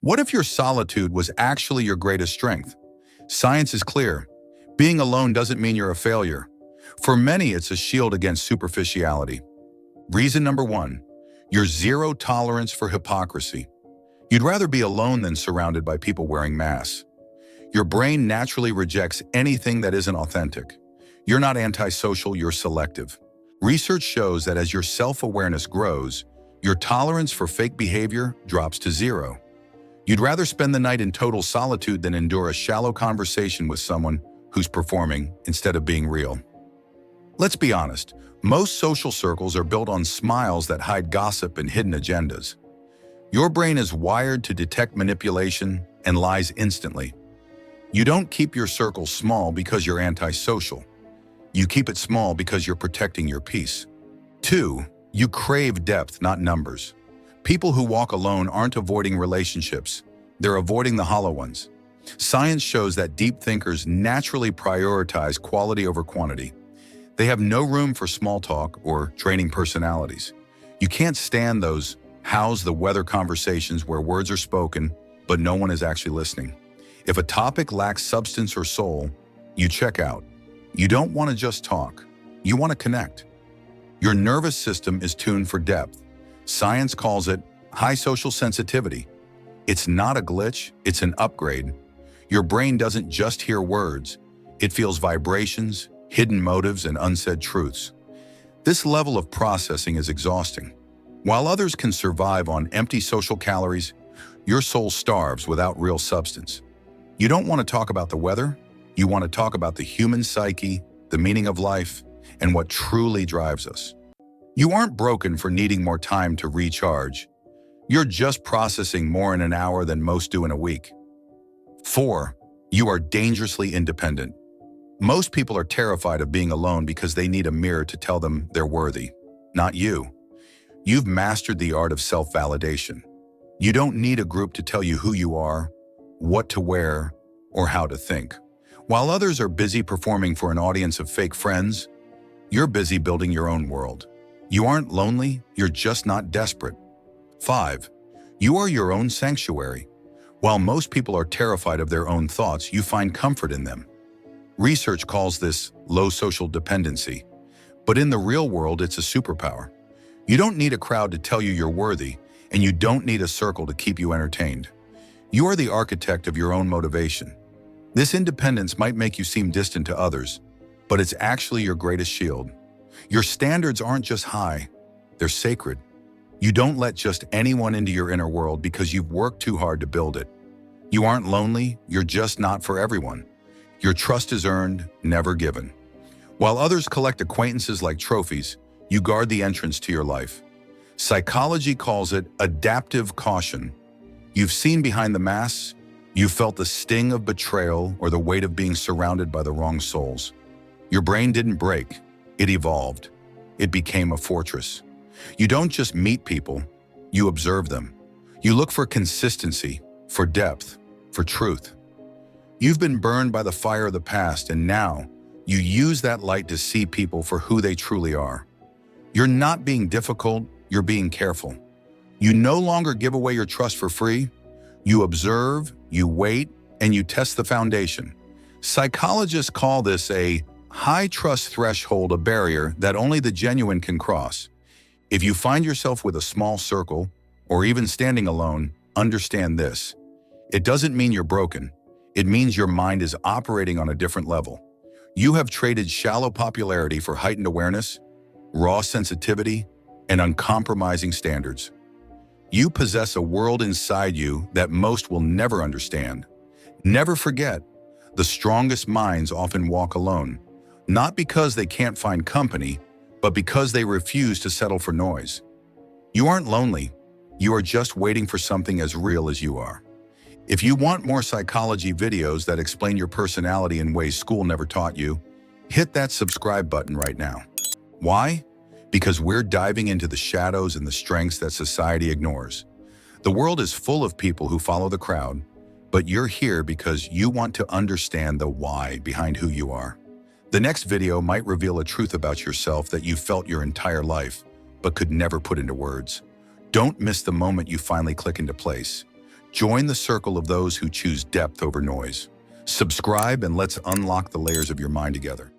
What if your solitude was actually your greatest strength? Science is clear. Being alone doesn't mean you're a failure. For many, it's a shield against superficiality. Reason number one, your zero tolerance for hypocrisy. You'd rather be alone than surrounded by people wearing masks. Your brain naturally rejects anything that isn't authentic. You're not antisocial, you're selective. Research shows that as your self-awareness grows, your tolerance for fake behavior drops to zero. You'd rather spend the night in total solitude than endure a shallow conversation with someone who's performing instead of being real. Let's be honest, most social circles are built on smiles that hide gossip and hidden agendas. Your brain is wired to detect manipulation and lies instantly. You don't keep your circle small because you're antisocial. You keep it small because you're protecting your peace. 2. You crave depth, not numbers. People who walk alone aren't avoiding relationships. They're avoiding the hollow ones. Science shows that deep thinkers naturally prioritize quality over quantity. They have no room for small talk or draining personalities. You can't stand those how's the weather conversations where words are spoken, but no one is actually listening. If a topic lacks substance or soul, you check out. You don't want to just talk. You want to connect. Your nervous system is tuned for depth. Science calls it high social sensitivity. It's not a glitch, it's an upgrade. Your brain doesn't just hear words. It feels vibrations, hidden motives, and unsaid truths. This level of processing is exhausting. While others can survive on empty social calories, your soul starves without real substance. You don't want to talk about the weather. You want to talk about the human psyche, the meaning of life, and what truly drives us. You aren't broken for needing more time to recharge. You're just processing more in an hour than most do in a week. 4. You are dangerously independent. Most people are terrified of being alone because they need a mirror to tell them they're worthy, not you. You've mastered the art of self-validation. You don't need a group to tell you who you are, what to wear, or how to think. While others are busy performing for an audience of fake friends, you're busy building your own world. You aren't lonely, you're just not desperate. 5. You are your own sanctuary. While most people are terrified of their own thoughts, you find comfort in them. Research calls this low social dependency, but in the real world, it's a superpower. You don't need a crowd to tell you you're worthy, and you don't need a circle to keep you entertained. You are the architect of your own motivation. This independence might make you seem distant to others, but it's actually your greatest shield. Your standards aren't just high, they're sacred. You don't let just anyone into your inner world because you've worked too hard to build it. You aren't lonely, you're just not for everyone. Your trust is earned, never given. While others collect acquaintances like trophies, you guard the entrance to your life. Psychology calls it adaptive caution. You've seen behind the masks, you've felt the sting of betrayal or the weight of being surrounded by the wrong souls. Your brain didn't break, it evolved. It became a fortress. You don't just meet people, you observe them. You look for consistency, for depth, for truth. You've been burned by the fire of the past, and now you use that light to see people for who they truly are. You're not being difficult, you're being careful. You no longer give away your trust for free. You observe, you wait, and you test the foundation. Psychologists call this a high trust threshold, a barrier that only the genuine can cross. If you find yourself with a small circle, or even standing alone, understand this. It doesn't mean you're broken. It means your mind is operating on a different level. You have traded shallow popularity for heightened awareness, raw sensitivity, and uncompromising standards. You possess a world inside you that most will never understand. Never forget, the strongest minds often walk alone, not because they can't find company, but because they refuse to settle for noise. You aren't lonely. You are just waiting for something as real as you are. If you want more psychology videos that explain your personality in ways school never taught you, hit that subscribe button right now. Why? Because we're diving into the shadows and the strengths that society ignores. The world is full of people who follow the crowd, but you're here because you want to understand the why behind who you are. The next video might reveal a truth about yourself that you felt your entire life, but could never put into words. Don't miss the moment you finally click into place. Join the circle of those who choose depth over noise. Subscribe and let's unlock the layers of your mind together.